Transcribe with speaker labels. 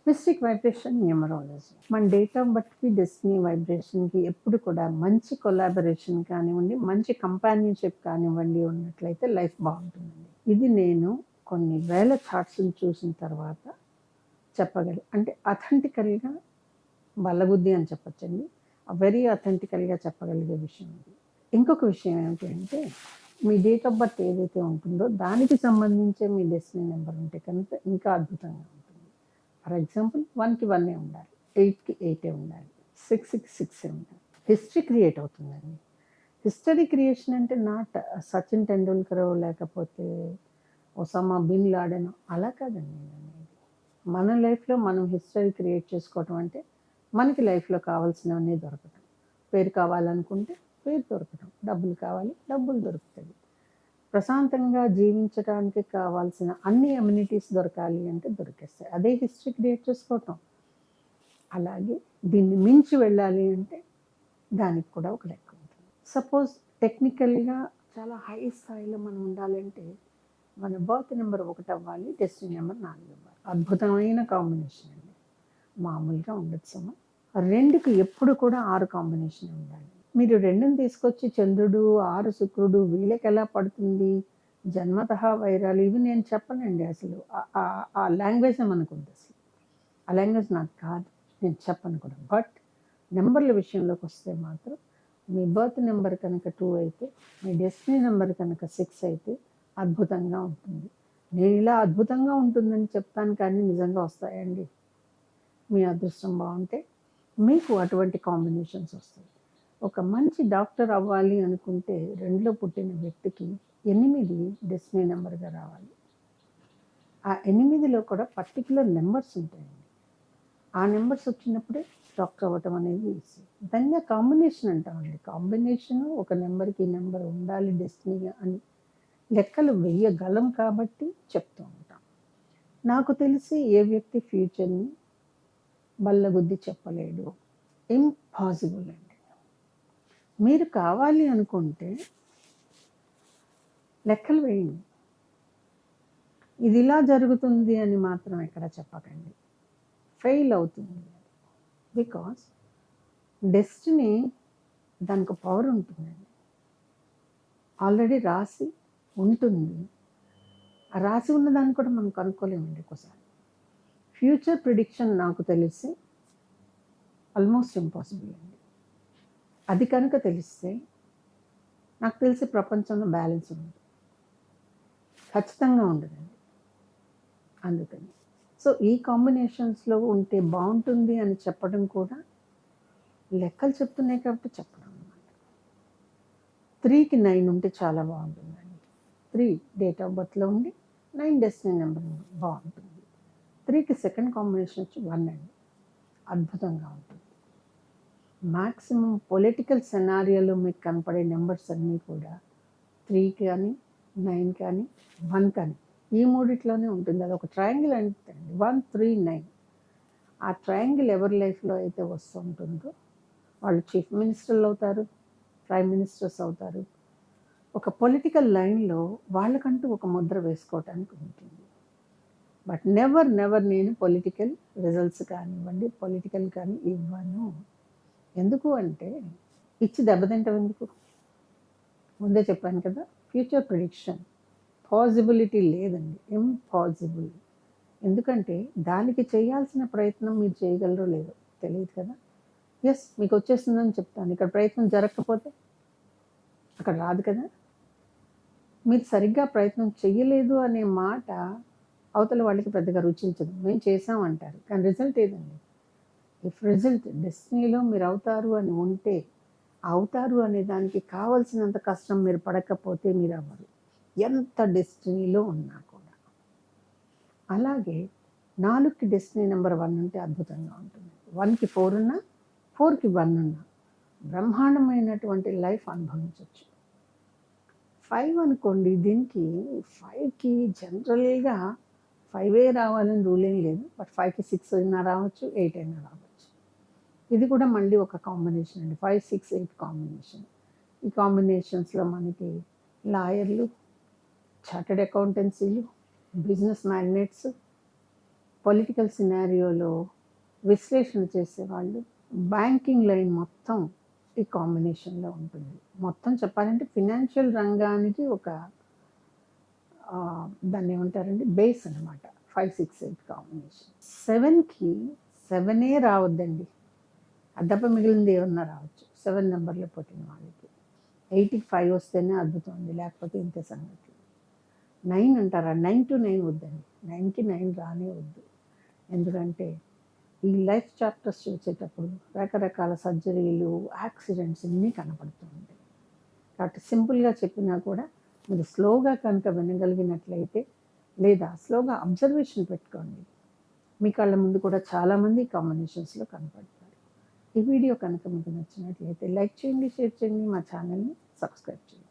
Speaker 1: Mystic vibration numerology మన date of బర్త్కి destiny వైబ్రేషన్కి ఎప్పుడు కూడా మంచి కొలాబరేషన్ కానివ్వండి, మంచి కంపానియన్షిప్ కానివ్వండి ఉన్నట్లయితే లైఫ్ బాగుంటుందండి. ఇది నేను కొన్ని వేల చార్ట్స్ని చూసిన తర్వాత అంటే అథెంటికల్గా బల్లబుద్ధి అని చెప్పచ్చండి. వెరీ అథెంటికల్గా చెప్పగలిగే విషయం ఇది. ఇంకొక విషయం ఏమిటి అంటే, మీ డేట్ ఆఫ్ బర్త్ ఏదైతే ఉంటుందో దానికి సంబంధించే మీ డెస్టినీ నెంబర్ ఉంటే కనుక ఇంకా అద్భుతంగా ఉంటుంది. ఫర్ ఎగ్జాంపుల్ 1కి 1 ఉండాలి, 8కి 8 ఉండాలి, 6కి 6 ఉండాలి. హిస్టరీ క్రియేట్ అవుతుందండి. హిస్టరీ క్రియేషన్ అంటే నాట్ సచిన్ టెండూల్కర్ లేకపోతే ఒసామా బిన్ లాడెన్ అలా కాదండి నేను అనేది. మన లైఫ్లో మనం హిస్టరీ క్రియేట్ చేసుకోవటం అంటే మనకి లైఫ్లో కావాల్సినవన్నీ దొరకటం. పేరు కావాలనుకుంటే పేరు దొరకటం, డబ్బులు కావాలి డబ్బులు దొరుకుతుంది. ప్రశాంతంగా జీవించడానికి కావాల్సిన అన్ని అమ్యూనిటీస్ దొరకాలి అంటే దొరికేస్తాయి. అదే హిస్టరీ క్రియేట్ చేసుకోవటం. అలాగే దీన్ని మించి వెళ్ళాలి అంటే దానికి కూడా ఒక లెక్క ఉంటుంది. సపోజ్ టెక్నికల్గా చాలా హై స్థాయిలో మనం ఉండాలంటే మన బర్త్ నెంబర్ 1 అవ్వాలి, డెస్టినీ నెంబర్ 4 అవ్వాలి. అద్భుతమైన కాంబినేషన్ అండి. మామూలుగా ఉండదు సుమా. 2కి ఎప్పుడు కూడా 6 కాంబినేషన్ ఉండాలి. మీరు 2ని తీసుకొచ్చి చంద్రుడు, 6 శుక్రుడు వీళ్ళకి ఎలా పడుతుంది, జన్మతః వైరాలు ఇవి నేను చెప్పనండి. అసలు ఆ లాంగ్వేజ్ మనకు ఉంది. అసలు ఆ లాంగ్వేజ్ నాకు కాదు, నేను చెప్పను కూడా. బట్ నెంబర్ల విషయంలోకి వస్తే మాత్రం మీ బర్త్ నెంబర్ కనుక 2 అయితే, మీ డెస్టినీ నెంబర్ కనుక 6 అయితే అద్భుతంగా ఉంటుంది. నేను ఇలా అద్భుతంగా ఉంటుందని చెప్తాను, కానీ నిజంగా వస్తాయండి. మీ అదృష్టం బాగుంటే మీకు అటువంటి కాంబినేషన్స్ వస్తాయి. ఒక మంచి డాక్టర్ అవ్వాలి అనుకుంటే 2లో పుట్టిన వ్యక్తికి 8 డెస్టినీ నెంబర్గా రావాలి. ఆ 8లో కూడా పర్టికులర్ నెంబర్స్ ఉంటాయండి. ఆ నెంబర్స్ వచ్చినప్పుడే డాక్టర్ అవ్వటం అనేది ఈజీ. దాన్ని కాంబినేషన్ అంటామండి. కాంబినేషను ఒక నెంబర్కి నెంబర్ ఉండాలి డెస్టినీగా అని లెక్కలు వేయగలం కాబట్టి చెప్తూ ఉంటాం. నాకు తెలిసి ఏ వ్యక్తి ఫ్యూచర్ని బల్లగుద్ది చెప్పలేడు. ఇంపాసిబుల్ అండి. మీరు కావాలి అనుకుంటే లెక్కలు వేయండి. ఇది ఇలా జరుగుతుంది అని మాత్రం ఎక్కడ చెప్పకండి. ఫెయిల్ అవుతుంది. బికాస్ డెస్టినీ దానికి పవర్ ఉంటుందండి. ఆల్రెడీ రాసి ఉంటుంది. ఆ రాసి ఉన్న దాన్ని కూడా మనం కనుక్కోలేమండి ఒకసారి. ఫ్యూచర్ ప్రిడిక్షన్ నాకు తెలిసి ఆల్మోస్ట్ ఇంపాసిబుల్ అండి. అది కనుక తెలిస్తే నాకు తెలిసి ప్రపంచంలో బ్యాలెన్స్ ఉండదు, ఖచ్చితంగా ఉండదండి. అందుకని సో ఈ కాంబినేషన్స్లో ఉంటే బాగుంటుంది అని చెప్పడం కూడా లెక్కలు చెప్తున్నాయి కాబట్టి చెప్పడం అన్నమాట. 3కి 9 ఉంటే చాలా బాగుంటుందండి. 3 డేట్ ఆఫ్ బర్త్లో ఉండి 9 డెస్టినీ నెంబర్ బాగుంటుంది. 3కి సెకండ్ కాంబినేషన్ వచ్చి 1 అండి. అద్భుతంగా ఉంటుంది. మ్యాక్సిమం పొలిటికల్ సెనారియోలో మీకు కనపడే నెంబర్స్ అన్నీ కూడా 3 కానీ 9 కానీ 1 కానీ ఈ మూడిట్లోనే ఉంటుంది. అది ఒక ట్రయాంగిల్ అంటే 1, 3, 9. ఆ ట్రయాంగిల్ ఎవరి లైఫ్లో అయితే వస్తూ ఉంటుందో వాళ్ళు చీఫ్ మినిస్టర్లు అవుతారు, ప్రైమ్ మినిస్టర్స్ అవుతారు. ఒక పొలిటికల్ లైన్లో వాళ్ళకంటూ ఒక ముద్ర వేసుకోవటానికి ఉంటుంది. బట్ నెవర్ నేను పొలిటికల్ రిజల్ట్స్ కానివ్వండి, పొలిటికల్ కానీ ఇవ్వను. ఎందుకు అంటే ఇచ్చి దెబ్బతింటాం ఎందుకు? ముందే చెప్పాను కదా, ఫ్యూచర్ ప్రిడిక్షన్ పాసిబిలిటీ లేదండి, ఇంపాసిబుల్. ఎందుకంటే దానికి చేయాల్సిన ప్రయత్నం మీరు చేయగలరో లేదో తెలియదు కదా. ఎస్ మీకు వచ్చేస్తుందని చెప్తాను, ఇక్కడ ప్రయత్నం జరగకపోతే అక్కడ రాదు కదా. మీరు సరిగ్గా ప్రయత్నం చేయలేదు అనే మాట అవతల వాళ్ళకి పెద్దగా రుచించదు. మేము చేసామంటారు, కానీ రిజల్ట్ ఏదండి? ఇఫ్ రిజల్ట్ డెస్టినీలో మీరు అవుతారు అని ఉంటే, అవుతారు అనే దానికి కావలసినంత కష్టం మీరు పడకపోతే మీరు అవ్వరు, ఎంత డెస్టినీలో ఉన్నా కూడా. అలాగే 4కి డెస్టినీ నెంబర్ 1 ఉంటే అద్భుతంగా ఉంటుంది. 1కి 4 ఉన్నా, 4కి 1 ఉన్నా బ్రహ్మాండమైనటువంటి లైఫ్ అనుభవించవచ్చు. 5 అనుకోండి, దీనికి 5కి జనరల్గా 5 రావాలని రూల్ ఏం లేదు. బట్ 5కి 6 అయినా రావచ్చు, 8 అయినా రావచ్చు. ఇది కూడా మళ్ళీ ఒక కాంబినేషన్ అండి. 5, 6, 8 కాంబినేషన్. ఈ కాంబినేషన్స్లో మనకి లాయర్లు, చార్టెడ్ అకౌంటెన్సీలు, బిజినెస్ మ్యాగ్నెట్స్, పొలిటికల్ సినారియోలో విశ్లేషణ చేసేవాళ్ళు, బ్యాంకింగ్ లైన్ మొత్తం ఈ కాంబినేషన్లో ఉంటుంది. మొత్తం చెప్పాలంటే ఫినాన్షియల్ రంగానికి ఒక దాన్ని ఏమంటారండి బేస్ అనమాట. 5, 6, 8 కాంబినేషన్. 7కి 7 రావద్దండి, అది తప్ప మిగిలింది ఏమన్నా రావచ్చు 7 నెంబర్లో పుట్టిన వాళ్ళకి. 8కి 5 వస్తేనే అద్భుతం అండి, లేకపోతే ఇంతే సంగతి. 9 అంటారా, 9 to 9 వద్దండి, 9కి 9 రానే వద్దు. ఎందుకంటే ఈ లైఫ్ చాప్టర్స్ చూసేటప్పుడు రకరకాల సర్జరీలు, యాక్సిడెంట్స్ ఇన్ని కనపడుతూ ఉంటాయి. కాబట్టి సింపుల్గా చెప్పినా కూడా మీరు స్లోగా కనుక వినగలిగినట్లయితే, లేదా స్లోగా అబ్జర్వేషన్ పెట్టుకోండి, మీ కళ్ళ ముందు కూడా చాలామంది కాంబినేషన్స్లో కనపడతారు. ఈ వీడియో కనుక మీకు నచ్చినట్లయితే లైక్ చేయండి, షేర్ చేయండి, మా ఛానల్ని సబ్స్క్రైబ్ చేయండి.